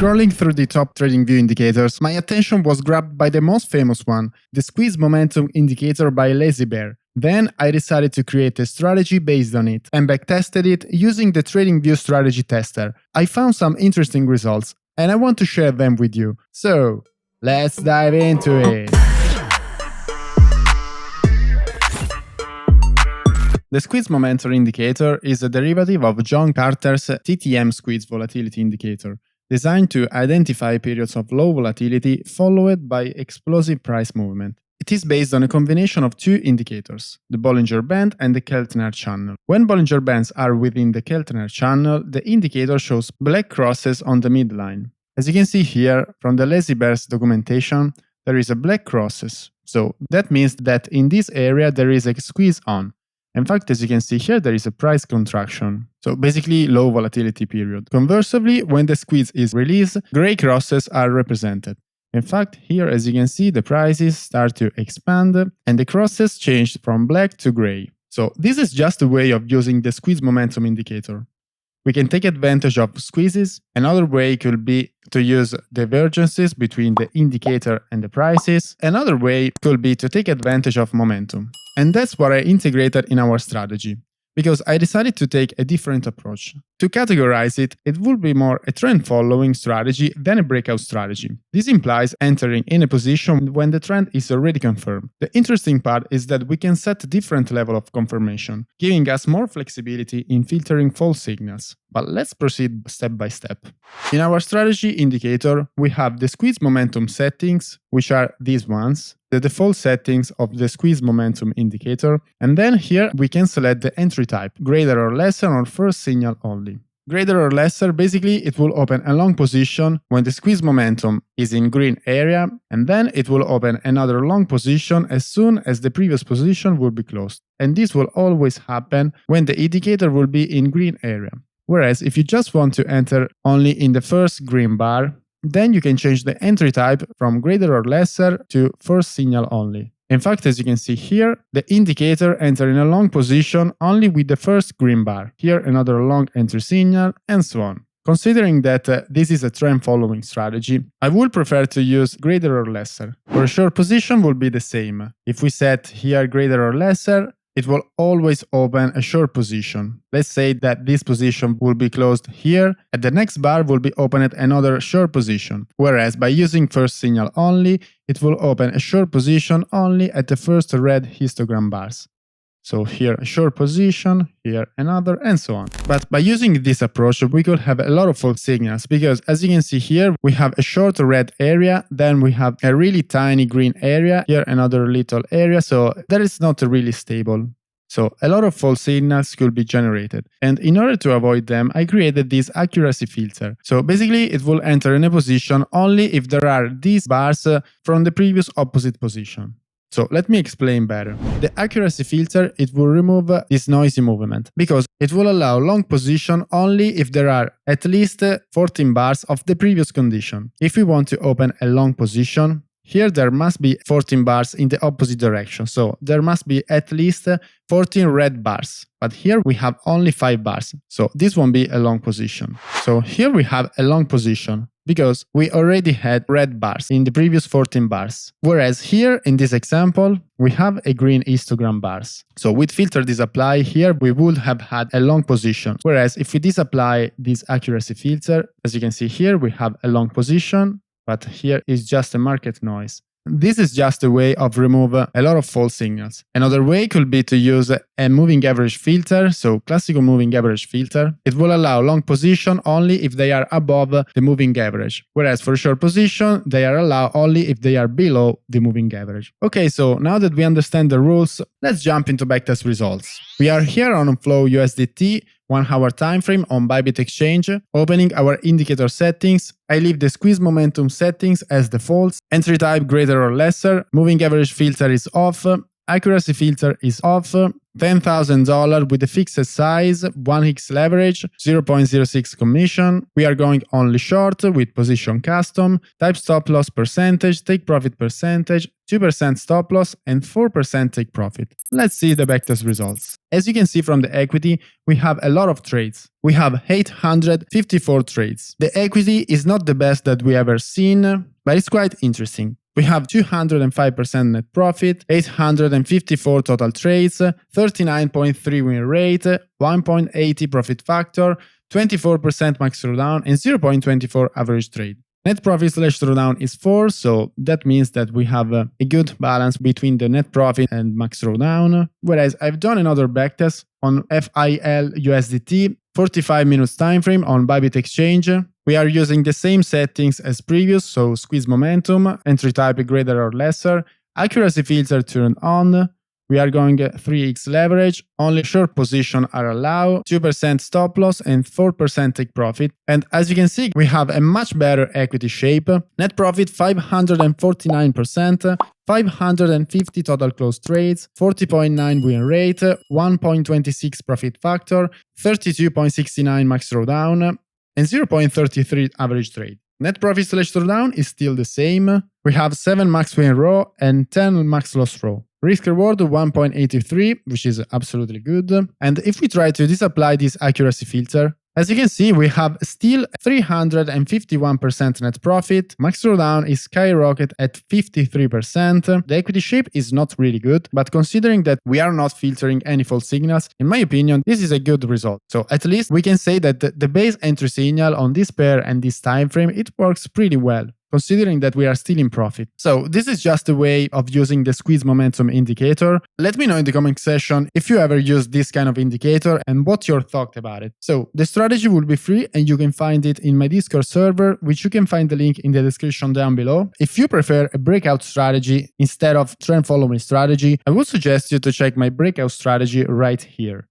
Scrolling through the top TradingView indicators, my attention was grabbed by the most famous one, the squeeze momentum indicator by Lazy Bear. Then I decided to create a strategy based on it and backtested it using the TradingView Strategy tester. I found some interesting results and I want to share them with you. So, let's dive into it! The squeeze momentum indicator is a derivative of John Carter's TTM squeeze volatility indicator, designed to identify periods of low volatility followed by explosive price movement. It is based on a combination of two indicators, the Bollinger Band and the Keltner channel. When Bollinger Bands are within the Keltner channel, the indicator shows black crosses on the midline. As you can see here, from the Lazy Bear's documentation, there is a black crosses, so that means that in this area there is a squeeze on. In fact, as you can see here, there is a price contraction, so basically low volatility period. Conversely, when the squeeze is released, gray crosses are represented. In fact, here as you can see, the prices start to expand and the crosses change from black to gray. So this is just a way of using the squeeze momentum indicator. We can take advantage of squeezes. Another way could be to use divergences between the indicator and the prices. Another way could be to take advantage of momentum. And that's what I integrated in our strategy, because I decided to take a different approach. To categorize it, it would be more a trend-following strategy than a breakout strategy. This implies entering in a position when the trend is already confirmed. The interesting part is that we can set different level of confirmation, giving us more flexibility in filtering false signals. But let's proceed step by step. In our strategy indicator, we have the squeeze momentum settings, which are these ones, the default settings of the squeeze momentum indicator, and then here we can select the entry type, greater or lesser or first signal only. Greater or lesser, basically it will open a long position when the squeeze momentum is in green area, and then it will open another long position as soon as the previous position will be closed. And this will always happen when the indicator will be in green area. Whereas if you just want to enter only in the first green bar, then you can change the entry type from greater or lesser to first signal only. In fact, as you can see here, the indicator enters in a long position only with the first green bar. Here another long entry signal, and so on. Considering that this is a trend following strategy, I would prefer to use greater or lesser. For a short position will be the same. If we set here greater or lesser, it will always open a short position. Let's say that this position will be closed here, and the next bar will be opened at another short position. Whereas by using first signal only, it will open a short position only at the first red histogram bars. So here a short position, here another, and so on. But by using this approach, we could have a lot of false signals, because as you can see here, we have a short red area, then we have a really tiny green area, here another little area, so that is not really stable. So a lot of false signals could be generated. And in order to avoid them, I created this accuracy filter. So basically it will enter in a position only if there are these bars from the previous opposite position. So let me explain better. The accuracy filter, it will remove this noisy movement, because it will allow long position only if there are at least 14 bars of the previous condition. If we want to open a long position, here there must be 14 bars in the opposite direction, so there must be at least 14 red bars. But here we have only 5 bars, so this won't be a long position. So here we have a long position, because we already had red bars in the previous 14 bars. Whereas here in this example, we have a green histogram bars. So with filter disapply here, we would have had a long position. Whereas if we disapply this accuracy filter, as you can see here, we have a long position, but here is just a market noise. This is just a way of removing a lot of false signals. Another way could be to use a moving average filter, so classical moving average filter. It will allow long position only if they are above the moving average, whereas for short position, they are allowed only if they are below the moving average. Okay, so now that we understand the rules, let's jump into backtest results. We are here on Flow USDT, 1 hour time frame on Bybit exchange, opening our indicator settings. I leave the squeeze momentum settings as defaults, entry type greater or lesser, moving average filter is off, accuracy filter is off, $10,000 with a fixed size, 1x leverage, 0.06 commission. We are going only short with position custom, type stop loss percentage, take profit percentage, 2% stop loss and 4% take profit. Let's see the backtest results. As you can see from the equity, we have a lot of trades. We have 854 trades. The equity is not the best that we ever seen, but it's quite interesting. We have 205% net profit, 854 total trades, 39.3 win rate, 1.80 profit factor, 24% max throwdown, and 0.24 average trade. Net profit / throwdown is 4, so that means that we have a good balance between the net profit and max throwdown. Whereas I've done another backtest on FIL USDT, 45 minutes time frame on Bybit exchange. We are using the same settings as previous, so squeeze momentum, entry type greater or lesser, accuracy filter turned on. We are going 3x leverage, only short position are allowed, 2% stop loss and 4% take profit. And as you can see, we have a much better equity shape. Net profit 549%, 550 total close trades, 40.9 win rate, 1.26 profit factor, 32.69 max throwdown, and 0.33 average trade. Net profit / throwdown is still the same. We have 7 max win row and 10 max loss row. Risk reward 1.83, which is absolutely good. And if we try to disapply this accuracy filter, as you can see, we have still 351% net profit. Max throwdown is skyrocket at 53%. The equity shape is not really good, but considering that we are not filtering any false signals, in my opinion, this is a good result. So at least we can say that the base entry signal on this pair and this time frame, it works pretty well, considering that we are still in profit. So this is just a way of using the squeeze momentum indicator. Let me know in the comment section if you ever use this kind of indicator and what your thought about it. So the strategy will be free and you can find it in my Discord server, which you can find the link in the description down below. If you prefer a breakout strategy instead of trend following strategy, I would suggest you to check my breakout strategy right here.